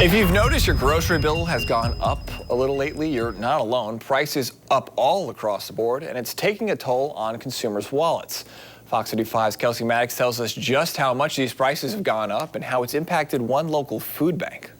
If you've noticed your grocery bill has gone up a little lately, you're not alone. Prices up all across the board, and it's taking a toll on consumers' wallets. Fox 55's Kelsey Maddox tells us just how much these prices have gone up and how it's impacted one local food bank.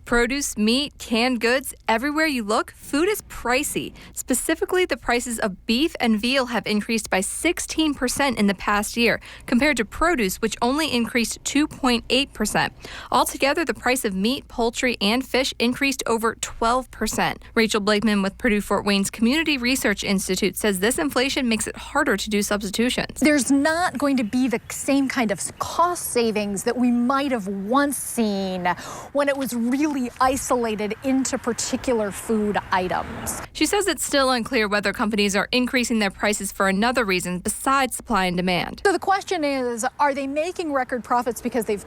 Produce, meat, canned goods, everywhere you look, food is pricey. Specifically, the prices of beef and veal have increased by 16% in the past year, compared to produce, which only increased 2.8%. Altogether, the price of meat, poultry, and fish increased over 12%. Rachel Blakeman with Purdue Fort Wayne's Community Research Institute says this inflation makes it harder to do substitutions. There's not going to be the same kind of cost savings that we might have once seen when it was really isolated into particular food items. She says it's still unclear whether companies are increasing their prices for another reason besides supply and demand. So the question is, are they making record profits because they've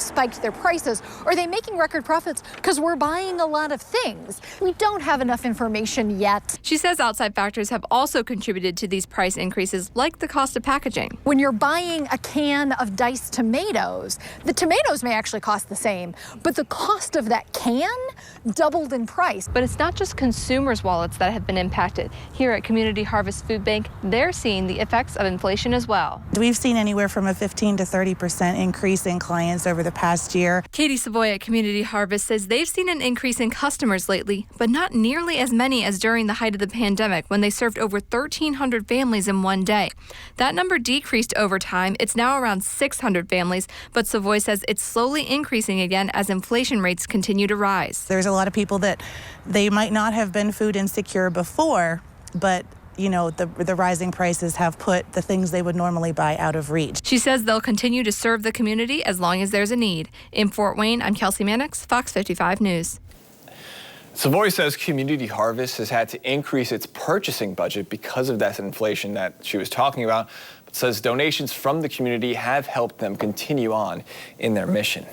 spiked their prices? Or are they making record profits because we're buying a lot of things? We don't have enough information yet. She says outside factors have also contributed to these price increases, like the cost of packaging. When you're buying a can of diced tomatoes, the tomatoes may actually cost the same, but the cost of that can doubled in price. But it's not just consumers' wallets that have been impacted. Here at Community Harvest Food Bank, they're seeing the effects of inflation as well. We've seen anywhere from a 15 to 30% increase in clients over the past year. Katie Savoy at Community Harvest says they've seen an increase in customers lately, but not nearly as many as during the height of the pandemic when they served over 1,300 families in one day. That number decreased over time. It's now around 600 families, but Savoy says it's slowly increasing again as inflation rates continue to rise. There's a lot of people that they might not have been food insecure before, but the rising prices have put the things they would normally buy out of reach. She says they'll continue to serve the community as long as there's a need. In Fort Wayne, I'm Kelsey Maddox, Fox 55 News. Savoy says Community Harvest has had to increase its purchasing budget because of that inflation that she was talking about, but says donations from the community have helped them continue on in their mission.